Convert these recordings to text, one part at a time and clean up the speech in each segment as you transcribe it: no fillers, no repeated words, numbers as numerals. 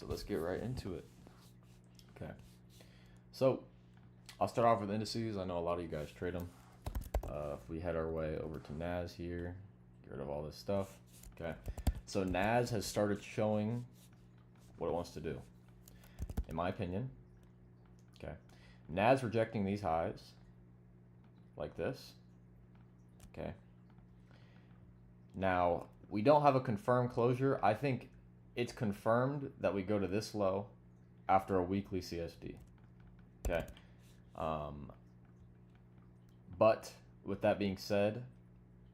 So let's get right into it. Okay. So I'll start off with indices. I know a lot of you guys trade them. If we head our way over to NAS here, get rid of all this stuff. Okay. So NAS has started showing what it wants to do, in my opinion. Okay. NAS rejecting these highs like this. Okay. Now, we don't have a confirmed closure. I think it's confirmed that we go to this low after a weekly CSD. Okay. But with that being said,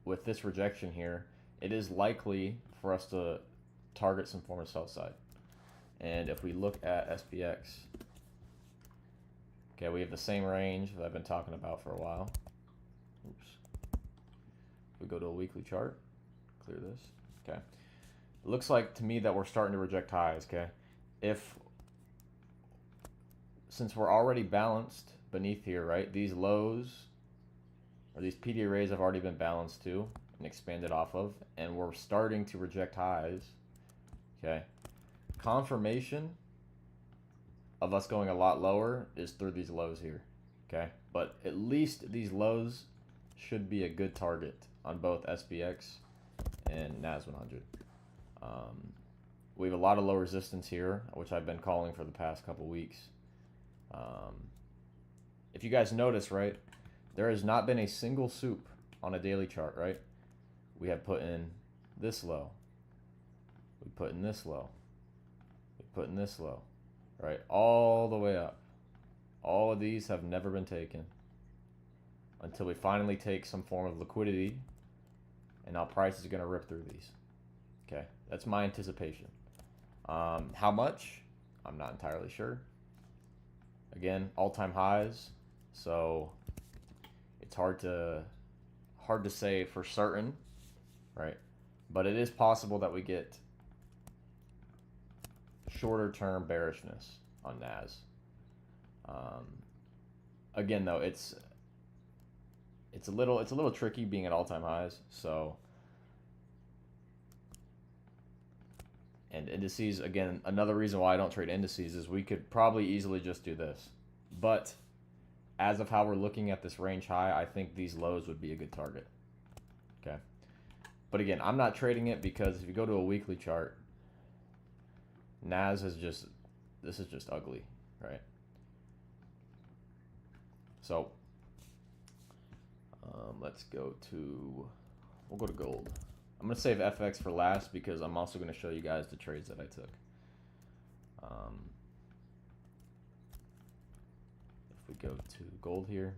with this rejection here, it is likely for us to target some form of sell side. And if we look at SPX, okay, we have the same range that I've been talking about for a while. Oops. We go to a weekly chart, clear this. Okay. It looks like to me that we're starting to reject highs, okay? Since we're already balanced beneath here, right? These lows or these PD arrays have already been balanced too and expanded off of, and we're starting to reject highs, okay? Confirmation of us going a lot lower is through these lows here, okay? But at least these lows should be a good target on both SPX and NAS 100. We have a lot of low resistance here, which I've been calling for the past couple weeks. If you guys notice, right, there has not been a single soup on a daily chart, right? We have put in this low. We put in this low. We put in this low, right? All the way up. All of these have never been taken until we finally take some form of liquidity, and now price is going to rip through these. Okay, that's my anticipation. How much? I'm not entirely sure. Again, all-time highs, so it's hard to say for certain, right? But it is possible that we get shorter-term bearishness on NAS. Again, though, it's a little tricky being at all-time highs. So, and indices, again, another reason why I don't trade indices is we could probably easily just do this. But as of how we're looking at this range high, I think these lows would be a good target. Okay. But again, I'm not trading it because if you go to a weekly chart, NAS is just, this is just ugly, right? So let's go to, we'll go to gold. I'm going to save FX for last because I'm also going to show you guys the trades that I took. If we go to gold here,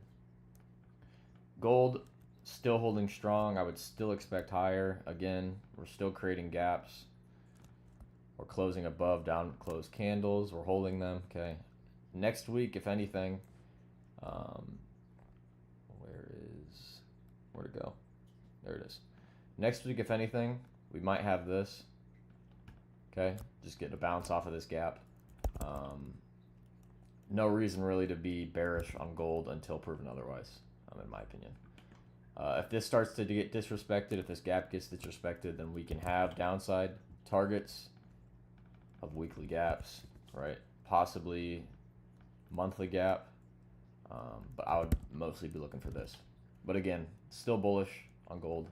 gold still holding strong. I would still expect higher. Again, we're still creating gaps. We're closing above down closed candles. We're holding them. Okay. Next week, if anything, where'd it go? There it is. Next week, if anything, we might have this. Okay, just getting a bounce off of this gap. No reason really to be bearish on gold until proven otherwise, in my opinion. If this starts to get disrespected, if this gap gets disrespected, then we can have downside targets of weekly gaps, right? Possibly monthly gap, but I would mostly be looking for this. But again, still bullish on gold.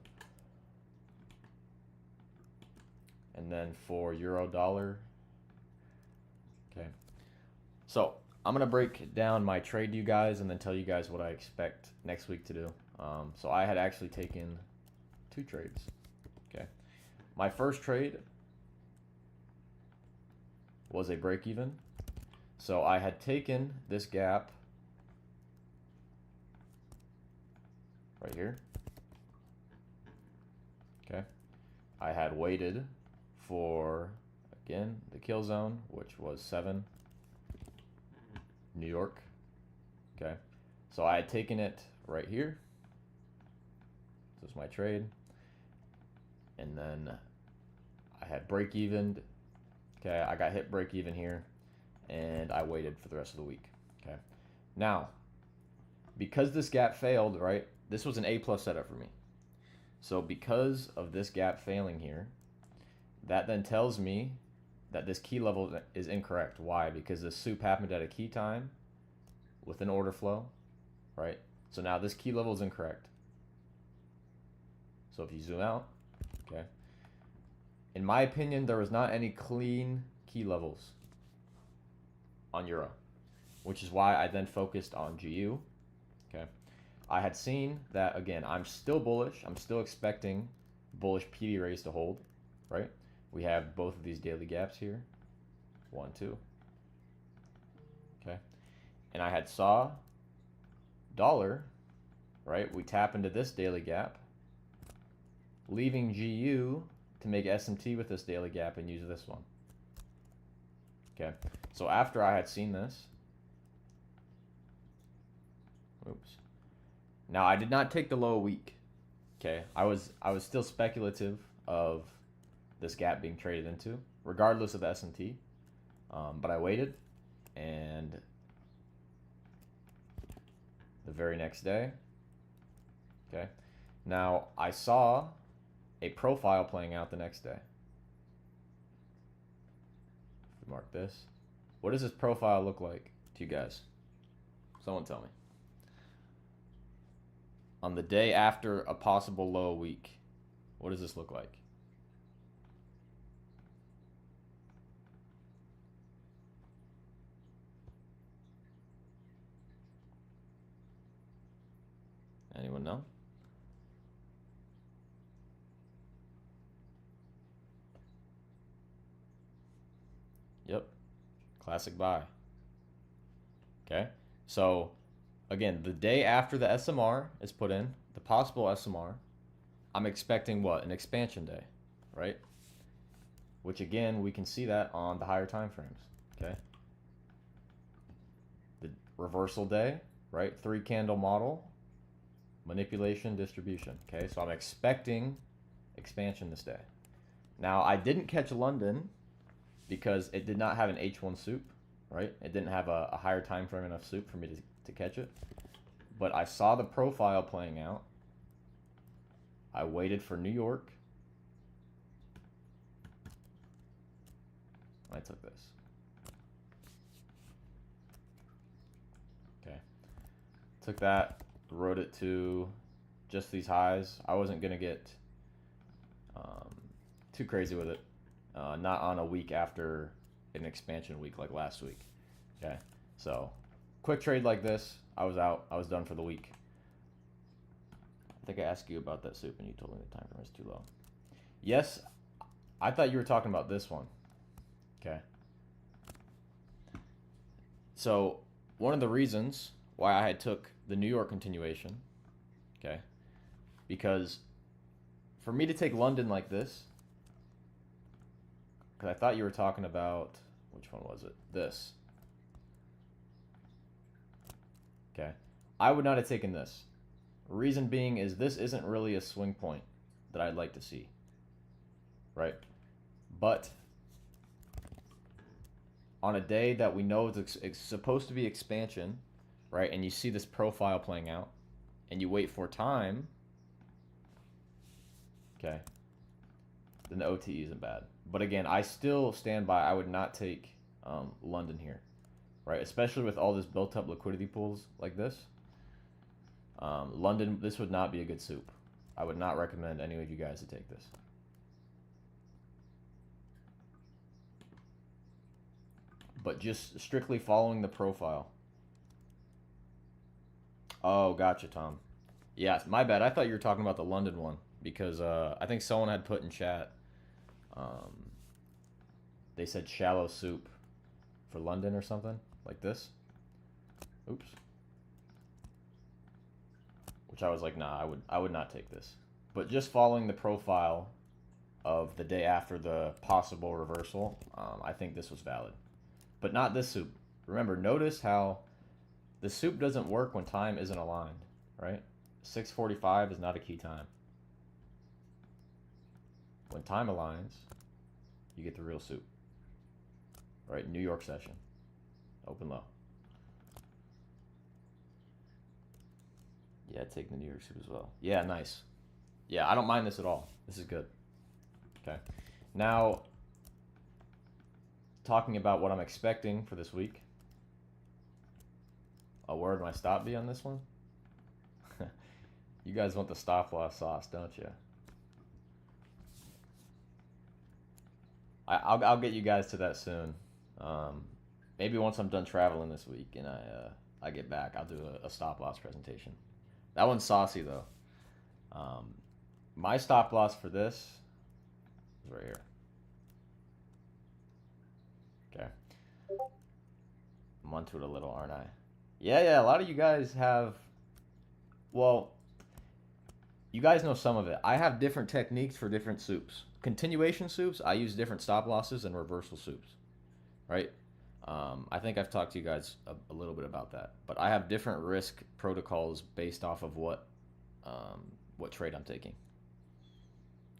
And then for euro dollar, okay. So I'm gonna break down my trade to you guys and then tell you guys what I expect next week to do. So I had actually taken 2 trades. Okay, my first trade was a break even. So I had taken this gap right here. Okay, I had waited for, again, the kill zone, which was 7, New York. Okay, so I had taken it right here. This is my trade. And then I had break evened. Okay, I got hit break even here, and I waited for the rest of the week. Okay, now, because this gap failed, right, this was an A+ setup for me. So because of this gap failing here, that then tells me that this key level is incorrect. Why? Because the soup happened at a key time with an order flow, right? So now this key level is incorrect. So if you zoom out, okay, in my opinion, there was not any clean key levels on Euro, which is why I then focused on GU, okay? I had seen that, again, I'm still bullish. I'm still expecting bullish PD raise to hold, right? We have both of these daily gaps here, 1, 2, okay? And I had saw dollar, right? We tap into this daily gap, leaving GU to make SMT with this daily gap and use this one. Okay, so after I had seen this, oops. Now I did not take the low week. Okay, I was still speculative of this gap being traded into, regardless of the SMT. But I waited, and the very next day, okay. Now I saw a profile playing out the next day. Mark this. What does this profile look like to you guys? Someone tell me. On the day after a possible low week, what does this look like? Anyone know? Yep. Classic buy. Okay. So, again, the day after the SMR is put in, the possible SMR, I'm expecting what? An expansion day, right? Which, again, we can see that on the higher time frames, okay? The reversal day, right? 3 candle model, manipulation, distribution, okay? So I'm expecting expansion this day. Now, I didn't catch London because it did not have an H1 soup, right? It didn't have a higher time frame enough soup for me to catch it. But I saw the profile playing out. I waited for New York. I took this. Okay. Took that, rode it to just these highs. I wasn't going to get too crazy with it. Not on a week after an expansion week like last week. Okay, so quick trade like this, I was out. I was done for the week. I think I asked you about that soup and you told me the time frame was too low. Yes, I thought you were talking about this one. Okay. So one of the reasons why I had took the New York continuation, okay, because for me to take London like this, because I thought you were talking about, which one was it? This. Okay. I would not have taken this. Reason being is this isn't really a swing point that I'd like to see. Right? But on a day that we know it's supposed to be expansion, right? And you see this profile playing out, and you wait for time, okay, then the OTE isn't bad. But again, I still stand by I would not take London here, right? Especially with all this built-up liquidity pools like this. London, this would not be a good soup. I would not recommend any of you guys to take this. But just strictly following the profile. Oh, gotcha, Tom. Yeah, my bad. I thought you were talking about the London one because I think someone had put in chat. They said shallow soup for London or something like this. Oops. Which I was like, nah, I would not take this. But just following the profile of the day after the possible reversal, I think this was valid. But not this soup. Remember, notice how the soup doesn't work when time isn't aligned, right? 6:45 is not a key time. When time aligns, you get the real soup. Right? New York session. Open low. Yeah, take the New York soup as well. Yeah, nice. Yeah, I don't mind this at all. This is good. Okay. Now, talking about what I'm expecting for this week. Where would my stop be on this one? You guys want the stop loss sauce, don't you? I'll get you guys to that soon. Maybe once I'm done traveling this week and I get back, I'll do a stop loss presentation. That one's saucy though. My stop loss for this is right here. Okay. I'm onto it a little, aren't I? Yeah, a lot of you guys have, well, you guys know some of it. I have different techniques for different soups. Continuation soups, I use different stop losses and reversal soups, right? I think I've talked to you guys a little bit about that, but I have different risk protocols based off of what trade I'm taking.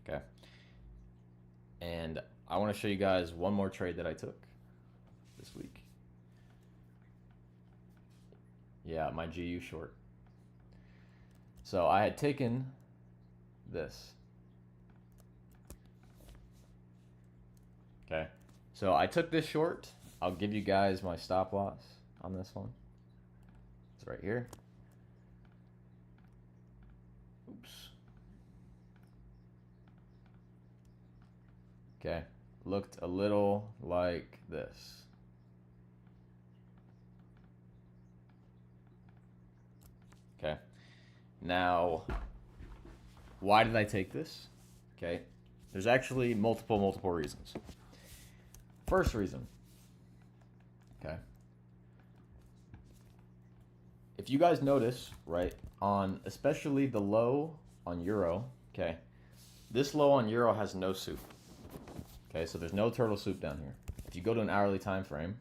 Okay. And I want to show you guys one more trade that I took this week. Yeah, my GU short. So I had taken this. Okay. So I took this short. I'll give you guys my stop loss on this one. It's right here. Oops. Okay. Looked a little like this. Okay. Now, why did I take this? Okay. There's actually multiple reasons. First reason. Okay. If you guys notice, right, on especially the low on Euro, okay, this low on Euro has no soup. Okay, so there's no turtle soup down here. If you go to an hourly time frame,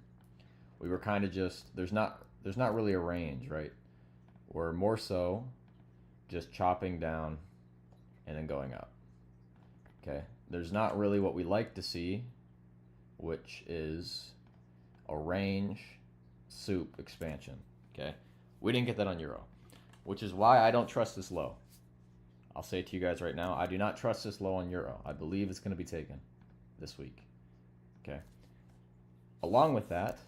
we were kind of just, there's not really a range, right? We're more so just chopping down and then going up. Okay, there's not really what we like to see, which is a range soup expansion. Okay, we didn't get that on Euro, which is why I don't trust this low. I'll say it to you guys right now, I do not trust this low on Euro. I believe it's going to be taken this week. Okay, along with that,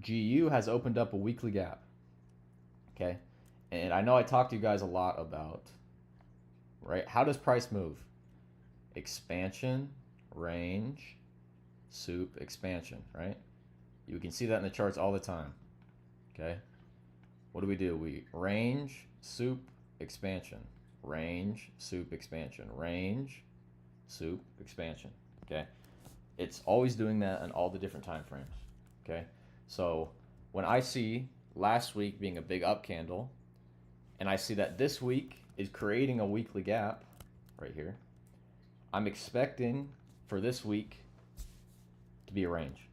GU has opened up a weekly gap. Okay, and I know I talked to you guys a lot about, right, how does price move? Expansion, range, soup, expansion, right? You can see that in the charts all the time. Okay, what do? We range, soup, expansion, range, soup, expansion, range, soup, expansion. Okay, it's always doing that in all the different time frames. Okay, so when I see last week being a big up candle, and I see that this week is creating a weekly gap right here, I'm expecting for this week to be a range,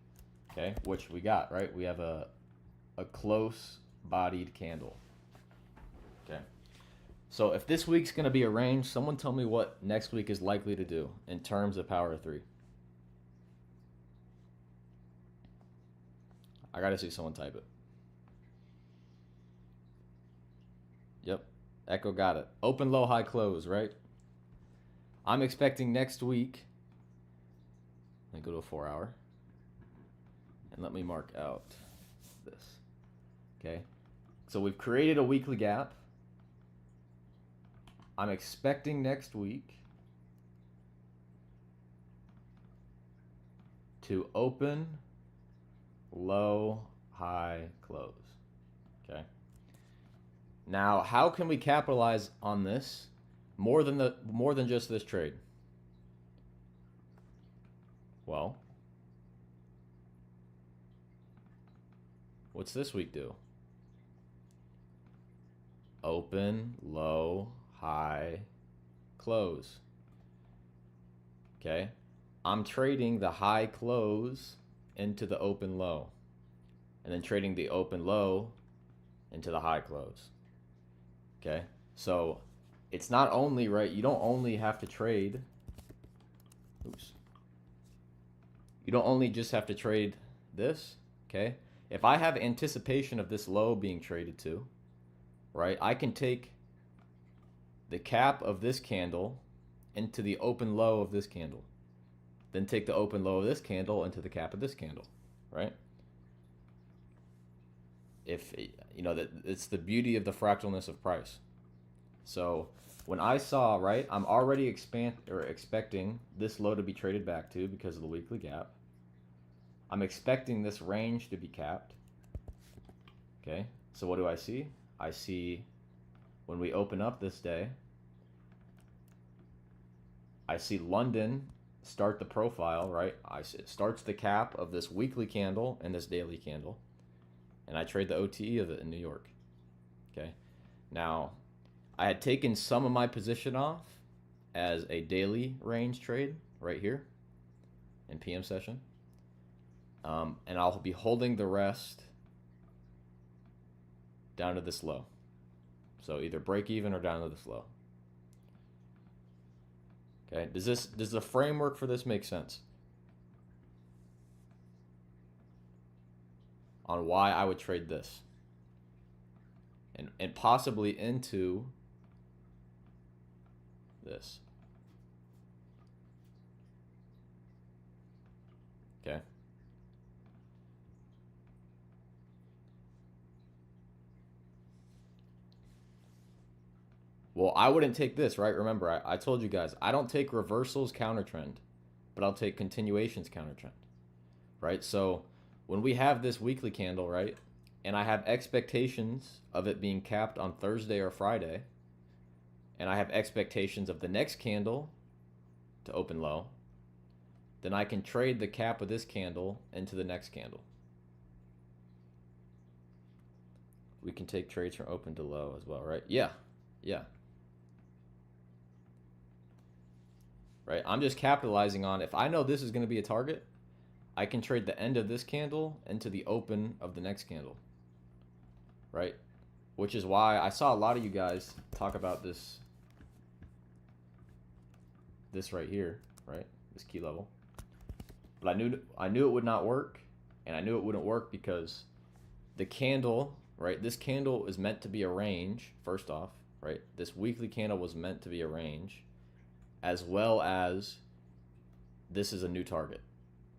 okay, which we got, right? We have a close bodied candle. Okay, so if this week's going to be a range, someone tell me what next week is likely to do in terms of power of 3. I gotta see someone type it. Yep, Echo got it. Open, low, high, close, right? I'm expecting next week, let me go to a 4 hour, and let me mark out this. Okay, so we've created a weekly gap. I'm expecting next week to open, low, high, close. Okay. Now, how can we capitalize on this more than just this trade? Well, what's this week do? Open, low, high, close. Okay, I'm trading the high close into the open low, and then trading the open low into the high close. Okay, so it's not only, right, you don't only have to trade, you don't only just have to trade this. Okay, if I have anticipation of this low being traded to, right, I can take the cap of this candle into the open low of this candle. then take the open low of this candle into the cap of this candle, right? If you know that it's the beauty of the fractalness of price. So when I saw, right, I'm already expecting this low to be traded back to because of the weekly gap. I'm expecting this range to be capped. Okay, so what do I see? I see when we open up this day, I see London start the profile, right? It starts the cap of this weekly candle and this daily candle. And I trade the OTE of it in New York. Okay, now I had taken some of my position off as a daily range trade right here in PM session. And I'll be holding the rest down to this low. So either break even or down to this low. Okay, does the framework for this make sense? On why I would trade this. And possibly into this. Okay. Well, I wouldn't take this, right? Remember, I told you guys, I don't take reversals counter trend, but I'll take continuations counter trend, right? So when we have this weekly candle, right, and I have expectations of it being capped on Thursday or Friday, and I have expectations of the next candle to open low, then I can trade the cap of this candle into the next candle. We can take trades from open to low as well, right? Yeah, yeah. Right, I'm just capitalizing on, if I know this is going to be a target, I can trade the end of this candle into the open of the next candle, right? Which is why I saw a lot of you guys talk about this right here, right? This key level. But I knew it would not work, and I knew it wouldn't work because the candle, right? This candle is meant to be a range, first off, right? This weekly candle was meant to be a range, as well as this is a new target,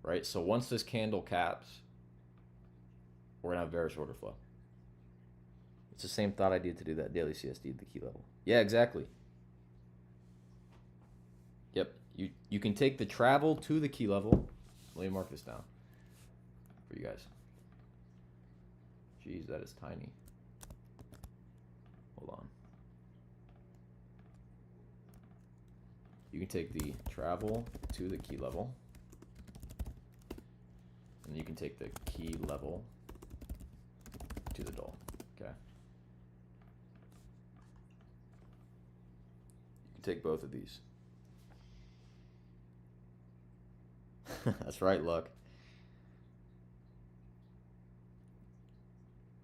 right? So once this candle caps, we're gonna have bearish order flow. It's the same thought I did to do that daily CSD at the key level. Yeah, exactly. Yep, you can take the travel to the key level. Let me mark this down for you guys. Jeez, that is tiny. Hold on. You can take the travel to the key level, and you can take the key level to the doll. Okay. You can take both of these. That's right, Luck.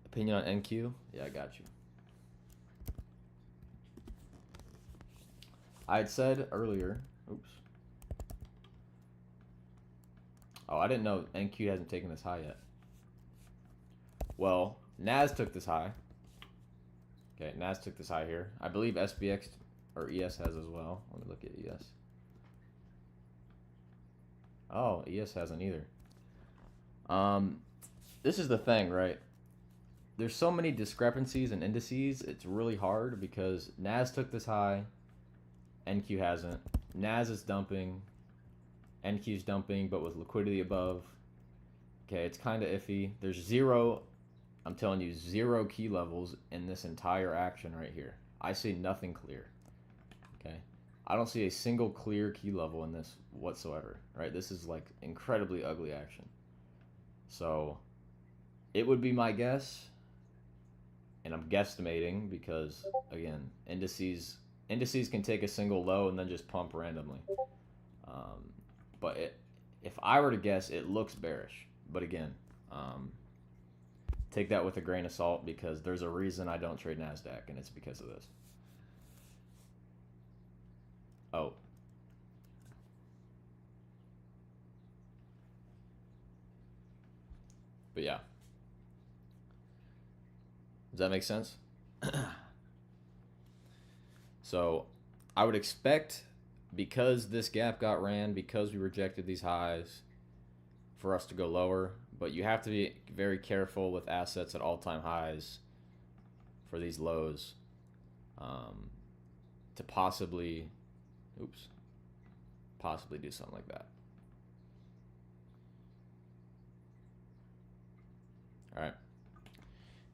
Opinion on NQ? Yeah, I got you. I had said earlier, oops. Oh, I didn't know NQ hasn't taken this high yet. Well, NAS took this high. Okay, NAS took this high here. I believe SPX or ES has as well. Let me look at ES. Oh, ES hasn't either. This is the thing, right? There's so many discrepancies in indices. It's really hard because NAS took this high. NQ hasn't. NAS is dumping. NQ's dumping, but with liquidity above. Okay, it's kind of iffy. There's zero, I'm telling you, zero key levels in this entire action right here. I see nothing clear. Okay, I don't see a single clear key level in this whatsoever. Right, this is like incredibly ugly action. So it would be my guess, and I'm guesstimating because again, indices can take a single low and then just pump randomly. But if I were to guess, it looks bearish. But again, take that with a grain of salt because there's a reason I don't trade NASDAQ, and it's because of this. Oh. But yeah. Does that make sense? So I would expect because this gap got ran, because we rejected these highs, for us to go lower. But you have to be very careful with assets at all-time highs for these lows, to possibly do something like that. All right.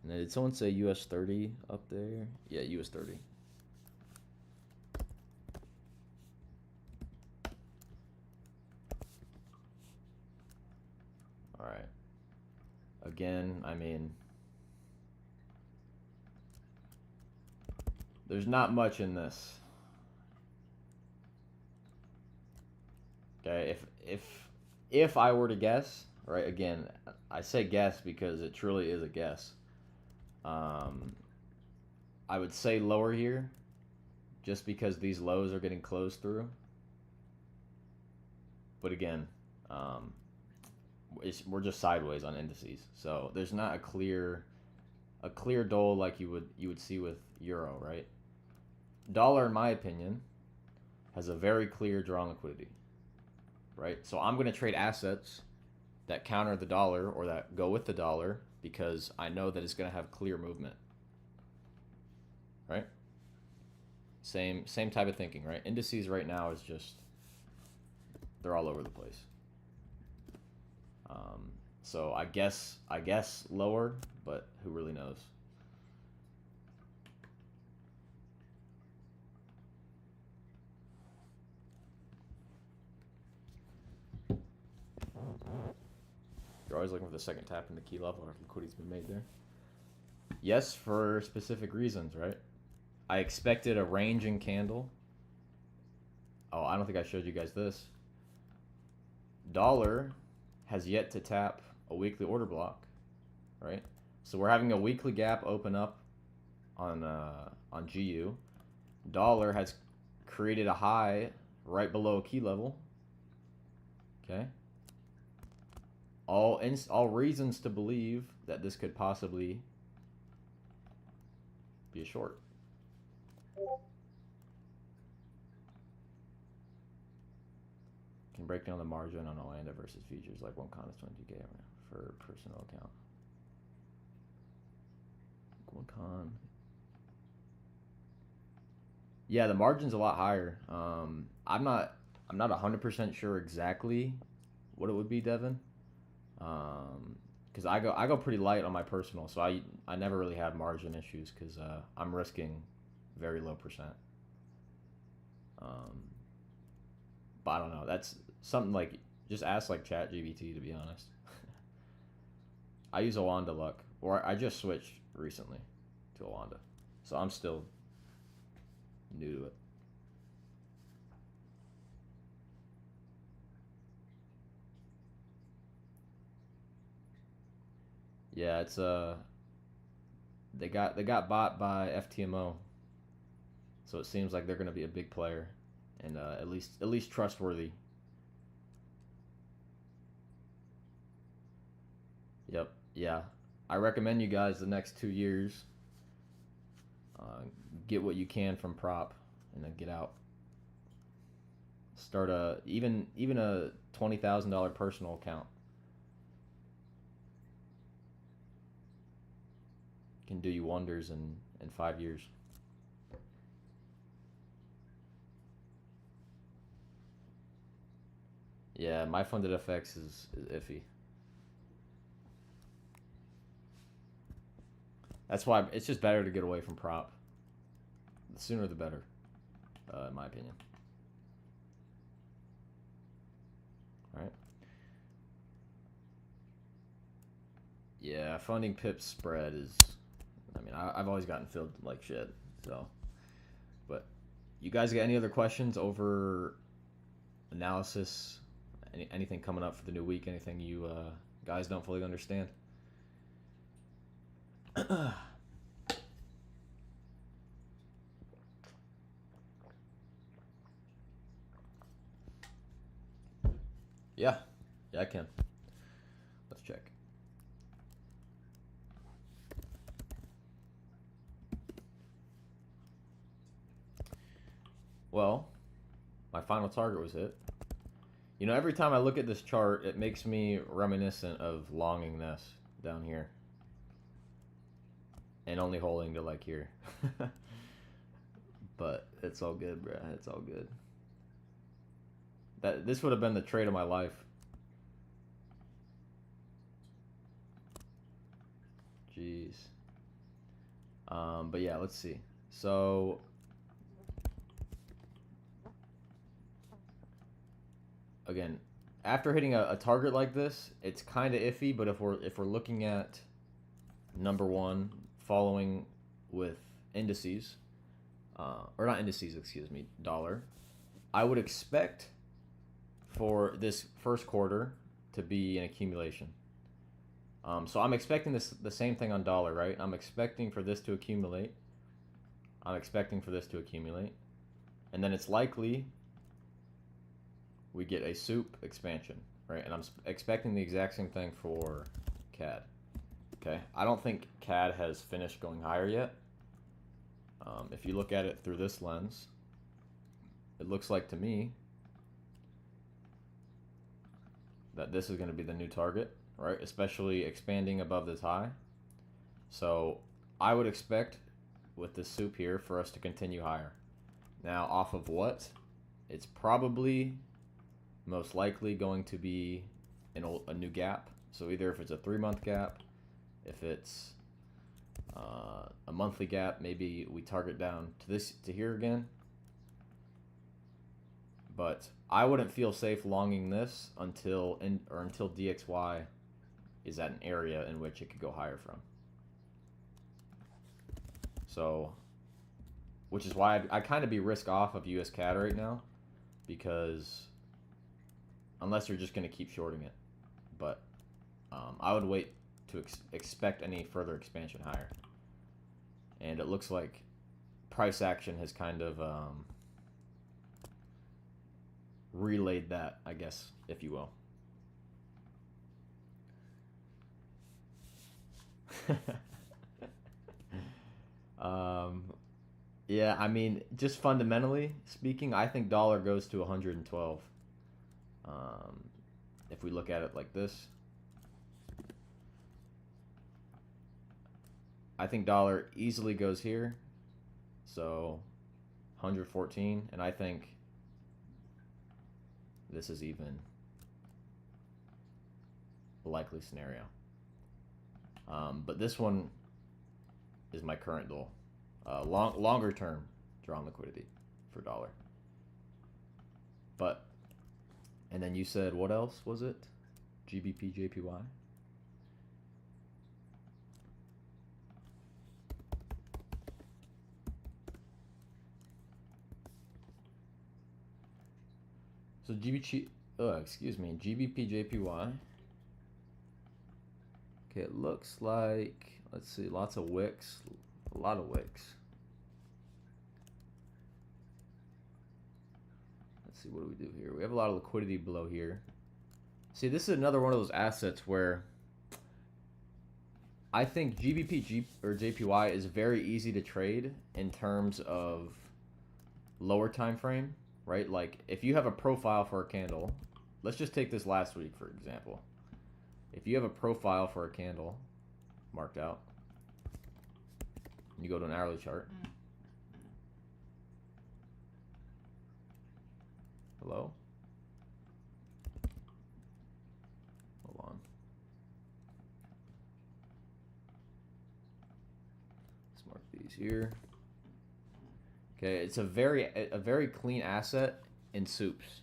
And then did someone say US 30 up there? Yeah, US 30. All right. Again, I mean, there's not much in this. Okay, if I were to guess, right? Again, I say guess because it truly is a guess. I would say lower here, just because these lows are getting closed through. But again, we're just sideways on indices, so there's not a clear dole like you would see with euro, right? Dollar, in my opinion, has a very clear draw liquidity, right? So I'm going to trade assets that counter the dollar or that go with the dollar because I know that it's going to have clear movement, right? Same type of thinking, right? Indices right now is just, they're all over the place. So I guess lower, but who really knows? You're always looking for the second tap in the key level after liquidity's been made there. Yes, for specific reasons, right? I expected a ranging candle. Oh, I don't think I showed you guys this. Dollar has yet to tap a weekly order block, right? So we're having a weekly gap open up on GU. Dollar has created a high right below a key level. Okay. All reasons to believe that this could possibly be a short. Can break down the margin on Oanda versus futures like one con is 22K for personal account. One con. Yeah, the margin's a lot higher. I'm not 100% sure exactly what it would be, Devin. Because I go pretty light on my personal, so I never really have margin issues because I'm risking very low percent. But I don't know. That's something like, just ask like ChatGPT, to be honest. I use Oanda Luck, or I just switched recently to Oanda, so I'm still new to it. Yeah, it's they got bought by FTMO, so it seems like they're going to be a big player and at least trustworthy. Yep. Yeah. I recommend you guys the next 2 years get what you can from prop and then get out. Start even a $20,000 personal account can do you wonders in 5 years. Yeah, my funded FX is iffy. That's why it's just better to get away from prop. The sooner the better, in my opinion. All right. Yeah, funding pips spread is, I mean, I've always gotten filled like shit. So, but you guys got any other questions over analysis? Anything coming up for the new week? Anything you guys don't fully understand? Yeah, I can. Let's check. Well, my final target was hit. You know, every time I look at this chart, it makes me reminiscent of longing this down here. And only holding to like here. But it's all good, bruh. It's all good. This would have been the trade of my life. Jeez. But yeah, let's see. So again, after hitting a target like this, it's kind of iffy. But if we're looking at number one, following with indices, or not indices, excuse me, dollar, I would expect for this first quarter to be an accumulation. So I'm expecting the same thing on dollar, right? I'm expecting for this to accumulate. I'm expecting for this to accumulate. And then it's likely we get a soup expansion, right? And I'm expecting the exact same thing for CAD. Okay, I don't think CAD has finished going higher yet. If you look at it through this lens, it looks like to me that this is going to be the new target, right? Especially expanding above this high. So I would expect with this soup here for us to continue higher. Now, off of what? It's probably most likely going to be a new gap. So either if it's a 3-month gap, if it's a monthly gap, maybe we target down to here again. But I wouldn't feel safe longing this until DXY is at an area in which it could go higher from. So, which is why I kind of be risk off of US CAD right now, because unless you're just going to keep shorting it. But I would wait to expect any further expansion higher. And it looks like price action has kind of relayed that, I guess, if you will. Yeah, I mean, just fundamentally speaking, I think dollar goes to 112. If we look at it like this, I think dollar easily goes here, so 114, and I think this is even a likely scenario. But this one is my current goal. Longer term drawn liquidity for dollar. But, and then you said, what else was it? GBP, JPY? So GBP, GBP, JPY. Okay, it looks like, let's see, lots of wicks, a lot of wicks. Let's see, what do we do here? We have a lot of liquidity below here. See, this is another one of those assets where I think GBP or JPY is very easy to trade in terms of lower time frame, right? Like if you have a profile for a candle, let's just take this last week for example. If you have a profile for a candle marked out, and you go to an hourly chart. Hello? Hold on. Let's mark these here. Okay, it's a very clean asset in soups.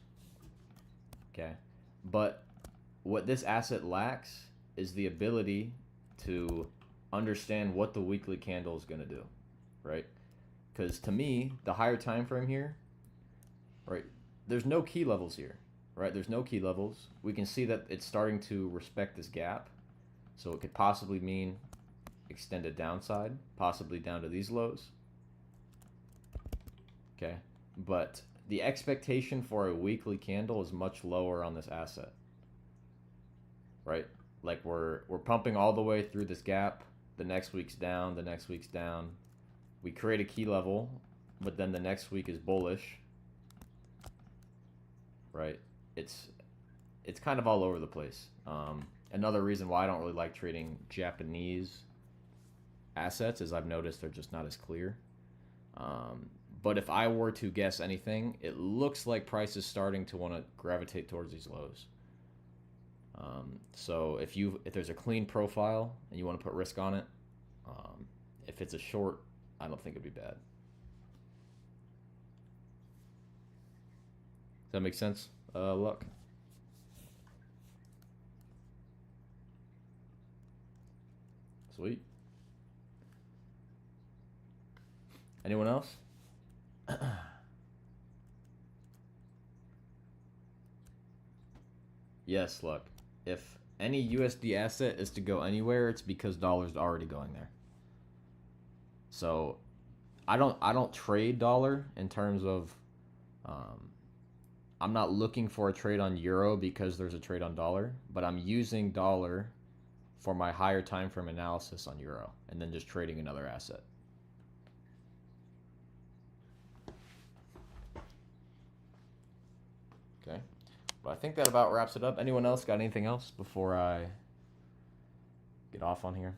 Okay, but what this asset lacks is the ability to understand what the weekly candle is going to do, right? Because to me, the higher time frame here, right, there's no key levels here, right? There's no key levels. We can see that it's starting to respect this gap, so it could possibly mean extended downside, possibly down to these lows. Okay, but the expectation for a weekly candle is much lower on this asset, right? Like we're pumping all the way through this gap. The next week's down, the next week's down. We create a key level, but then the next week is bullish. right? It's it's kind of all over the place. Another reason why I don't really like trading Japanese assets is I've noticed they're just not as clear. Um, but if I were to guess anything, it looks like price is starting to want to gravitate towards these lows. So if there's a clean profile and you want to put risk on it, if it's a short, I don't think it'd be bad. Does that make sense? Luck. Sweet. Anyone else? Yes, look. If any USD asset is to go anywhere, it's because dollar's already going there. So I don't trade dollar in terms of um, I'm not looking for a trade on euro because there's a trade on dollar, but I'm using dollar for my higher time frame analysis on euro and then just trading another asset. Okay. But I think that about wraps it up. Anyone else got anything else before I get off on here?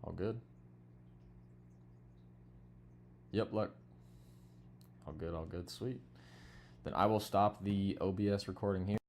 All good? Yep, look. All good, sweet. Then I will stop the OBS recording here.